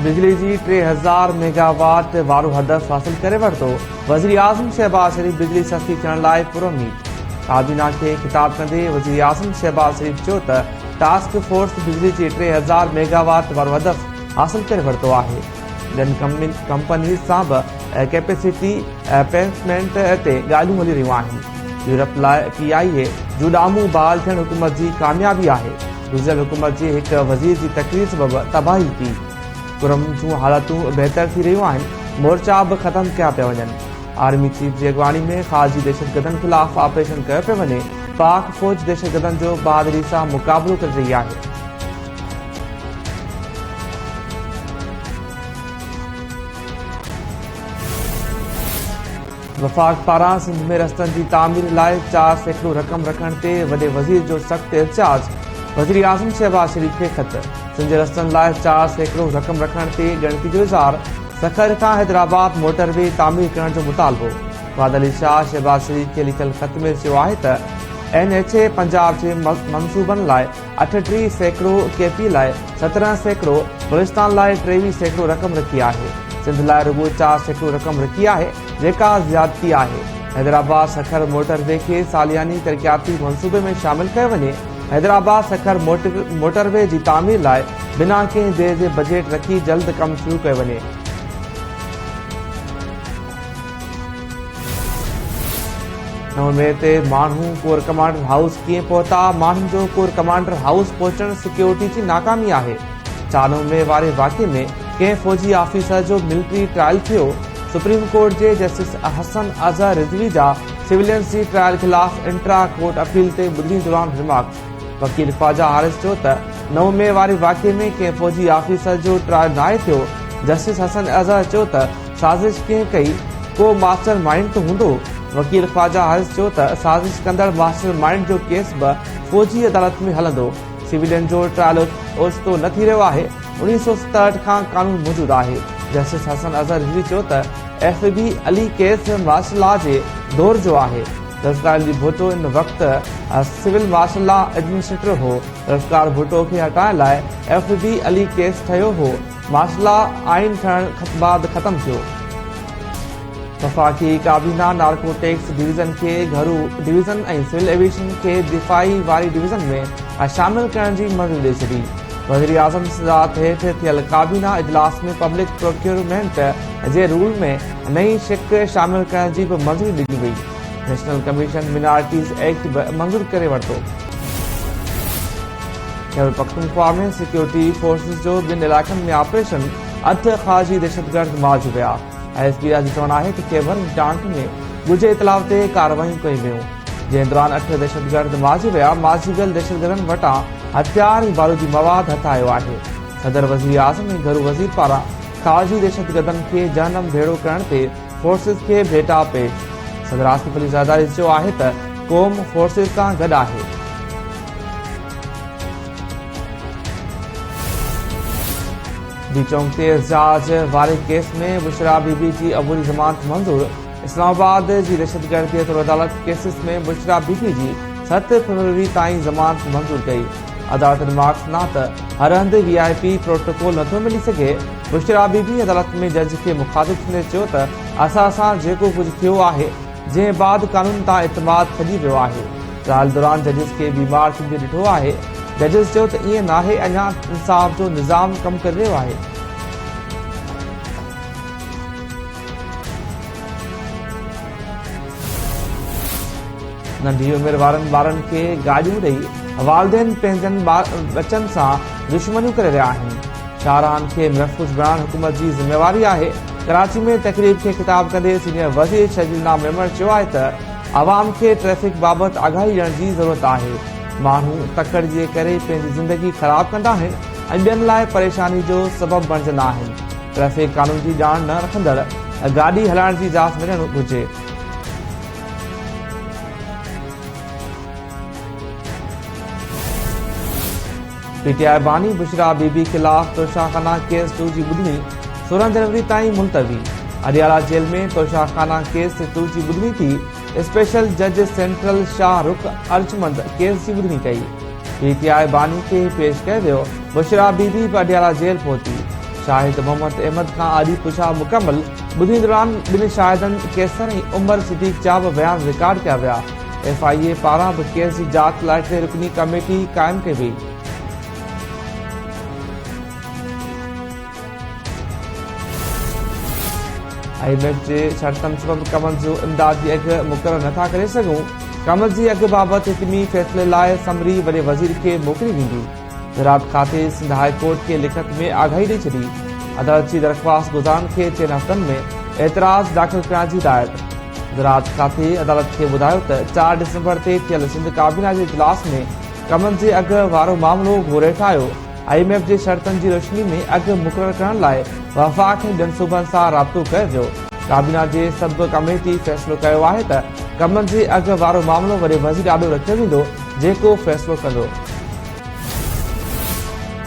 बिजली जी 3000 मेगावाट वारो हदफ हासिल करे वरितो। वज़ीर आज़म शहबाज शरीफ़ बिजली सस्ती थियण लाइ पुरउमीद। काबीना खे ख़िताब कंदे वज़ीर आज़म शहबाज शरीफ़ चयो त टास्क फोर्स बिजली जी 3000 मेगावाट वारो हदफ हासिल करे वरितो आहे। ॿियनि कंपनीज़ सां बि कैपेसिटी प्लेसमेंट ते ॻाल्हियूं हली रहियूं आहिनि। यूरोप लाइ PIA जूं ॾामूं बहाल थियण हुकूमत जी कामयाबी आहे। गुज़िरियल हुकूमत जी हिक वज़ीर जी तकरीर सबबि तबाही थी। कुरम जूं हालतूं बहितर थी रहियूं आहिनि। मोर्चा बि ख़तम कया पिया वञनि। आर्मी चीफ जी अॻवानी में ख़ारजी दहशतगर्दनि ख़िलाफ़ ऑपरेशन कयो पियो वञे। पाक फ़ौज दहशतगर्दनि जो बहादुरी सां मुक़ाबिलो करे रही आहे। वफ़ाक़ पारां सिंध में रस्तनि जी तामीर लाइ 4% रक़म रखण ते वॾे वज़ीर जो सख़्तु एहतिजाज। वज़ीर आज़म शहबाज शरीफ़ खे ख़त। सिंध जे रस्तनि लाइ 4% रक़म रखण ते ॻणती जो इज़हार। सखर खां हैदराबाद मोटरवे तामीर करण जो मुतालबो। वाद अली शाह शहबाज शरीफ़ खे लिखियल ख़त में चयो आहे त NHA पंजाब जे मंसूबनि लाइ 38% KP लाइ 17%, बलूचिस्तान लाइ 23% रक़म रखी आहे। सिंध लाइ रुगो 4% रक़म रखी आहे, जेका ज़्यादती आहे। हैदराबाद सखर मोटरवे खे सालियानी तरक़ियाती मंसूबे में शामिल कयो वञे। हैदराबाद सखर मोटरवे जी तामीर लाइ बिना कंहिं देर जे बजट रखी जल्द कमु शुरू कयो वञे। नवमे ते माण्हू कोर कमांडर हाउस कीअं पहुता? माण्हुनि जो कोर कमांडर हाउस पहुचण सिक्योरिटी जी नाकामी आहे। 4 नवंबे वारे वाक़े में कंहिं फ़ौजी ऑफिसर जो मिलिट्री ट्रायल थियो। सुप्रीम कोर्ट जे जस्टिस हसन अज़हर रिज़वी जा सिविलियंस जी ट्रायल ख़िलाफ़ इंट्रा कोर्ट अपील ते ॿुधणी दौरान रिमार्क। वकील ख्वाजा हारिस चयो त 9 मई वारे वाक़े में कंहिं फ़ौजी ऑफिसर जो ट्रायल नाहे थियो। जस्टिस हसन अज़हर चयो त साज़िश कंहिं कई, को मास्टर माइंड त हूंदो। वकील ख्वाजा हारिस चयो त साज़िश कंदड़ मास्टर माइंड जो केस बि फ़ौजी अदालत में हलंदो। सिविलियन जो ट्रायल ओचितो न थी रहियो आहे। 1967 खां कानून मौजूदु आहे। जस्टिस हसन अज़हर रिज़वी चयो त FB Ali case martial law जे दौर जो आहे। ज़ुल्फ़िकार अली भुट्टो इन वक़्तु सिविल मार्शल लॉ एडमिनिस्ट्रेटर हो। ज़ुल्फ़िकार भुट्टो खे हटाइण लाइ FB अली केस ठहियो हो। मार्शल लॉ आइन ठहण बाद ख़तमु थियो। वफ़ाक़ी काबीना नार्कोटिक्स डिवीज़न खे घरू डिवीज़न ऐं सिविल एविएशन खे दिफ़ाई वारी डिवीज़न में शामिल करण जी मंज़ूरी ॾेई छॾी। वज़ीर आज़म ज़ात हेठि थियल काबीना इजलास में पब्लिक प्रोक्योरमेंट जे रूल में नई शिक शामिल करण जी बि मंज़ूरी ॾिनी वई। नेशनल कमीशन मिनारिटीज़ एक्ट बि मंज़ूर करे वरितो। खैबर पख्तूनख्वा में सिक्योरिटी फोर्सिस जो 2 इलाइक़नि में ऑपरेशन। 8 ख़ारजी दहशतगर्द मारिजी विया। ISP जो चवणु आहे त खैबर टांक में ॻुझे इतलाउ ते कार्रवाइयूं कयूं वयूं, जंहिं दौरान 8 दहशतगर्द मारिजी विया। मारिजी वियल दहशतगर्दनि वटां हथियार ऐं बारूदी मवाद हथ आयो आहे। सदर वज़ीर आज़म ऐं घरू वज़ीर पारां ख़ारजी दहशतगर्दनि खे जहन्नम भेड़ो करण ते फोर्सिस खे भेटा पेश। सदर आसिफ अली ज़रदारी चयो आहे त क़ौम फोर्सिस सां गॾु आहे। डी चौंक ते एहतजाज वारे केस में बुशरा बीबी जी अबूरी ज़मानत मंज़ूर। इस्लामाबाद जी दहशतगर्दीअ तौर अदालत केसिस में बुशरा बीबी जी 7 फरवरी ताईं ज़मानत मंज़ूर कई। अदालत रिमार्क्स न त हर हंधि VIP प्रोटोकॉल नथो मिली सघे। बुशरा बीबी अदालत में जज खे मुखातिब थींदे चयो त असां सां जेको कुझु थियो आहे, जंहिं बाद कानून तां एतमाद खॼी वियो आहे। ट्रायल दौरान जजिस खे बीमार थींदे ॾिठो आहे। जजिस चयो त ईअं नाहे, अञा इंसाफ़ जो निज़ाम कमु करे रहियो आहे। नंढी उमिरि वारनि ॿारनि खे गाॾियूं ॾेई वालदेन पंहिंजनि बचनि सां दुश्मनियूं करे रहिया आहिनि। शाहराहनि खे महफ़ूज़ बणाइण हुकूमत जी ज़िम्मेवारी आहे। कराची में तक़रीब खे ख़िताब कंदे सीनियर वज़ीर शजीलना मेमण चयो आहे त आवाम खे ट्रैफ़िक बाबति आगाही ॾियण जी ज़रूरत आहे। माण्हू तकड़ जे करे पंहिंजी ज़िंदगी ख़राब कंदा आहिनि ऐं ॿियनि लाइ परेशानी जो सबबु बणजंदा आहिनि। ट्रैफ़िक कानून जी ॼाण न रखंदड़ गाॾी हलाइण जी इजाज़त मिलणु घुरिजे। PTI बानी बुशरा बीबी ख़िलाफ़ तोशाखाना केस 2 जी ॿुधणी 16 जनवरी ताईं मुलतवी। अडियाला जेल में तोशाखाना केस 2 जी ॿुधणी थी। स्पेशल जज सेंट्रल शाहरुख अर्जमंद केस जी ॿुधणी कई। PTI बानी खे पेश कयो वियो। बुशरा बीबी बि अडियाला जेल पहुती। शाहिद मोहम्मद अहमद खां आदि पुछा मुकम्मल। ॿुधी दौरान ॿिनि शाहिदनि केसर ऐं उमर सिद्दीक जा बि बयान रिकॉर्ड कया विया। FIA पारां बि केस जी जांच लाइ 3 रुकनी कमेटी क़ाइमु कई वई। IMF जे शर्तनि सबब कमनि जो इमदादी अघु मुक़ररु नथा करे सघूं। कम जी अघु बाबति हितमी फ़ैसिले लाइ समरी वॾे वज़ीर खे मोकिली वेंदी। ज़राअत खाते सिंध हाई कोर्ट खे लिखत में आगाही ॾेई छॾी। अदालत जी दरख़्वास्त गुज़ारनि खे 4 हफ़्तनि में एतिराज़ दाख़िल करण जी हिदायत। ज़राअत खाते अदालत खे ॿुधायो त 4 डिसंबर ते थियल सिंध काबीना जे इजलास में कमनि जे अघु वारो मामिलो घोरे ठाहियो। IMF जे शर्तनि जी रोशनी में अघु मुक़ररु करण लाइ वफ़ाक़ ऐं ॿियनि सूबनि सां राब्तो कयो वियो। काबीना जे सब कमेटी फ़ैसिलो कयो आहे त कमनि जे अघु वारो मामिलो वॾे वज़ीर ॾाढो रखियो वेंदो, जेको फ़ैसिलो कंदो।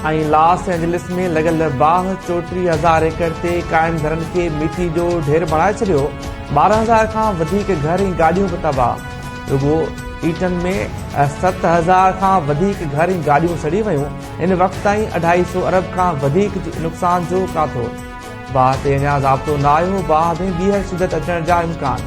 ऐं लॉस एंजलिस में लॻल बाहि 34,000 एकड़ ते क़ाइमु घरनि खे मिटी जो ढेर बणाए छॾियो। 12,000 खां वधीक घर ऐं गाॾियूं बि तबाह। रुॻो ईटन में 7,000 खां वधीक घर ऐं गाॾियूं सड़ी वयूं। इन वक़्त ताईं 250 अरब खां वधीक नुक़सान जो काथो। बाहि ते अञा ज़ाब्तो न आयो। बाहि में ॿीहर शिदत अचण जा इम्कान।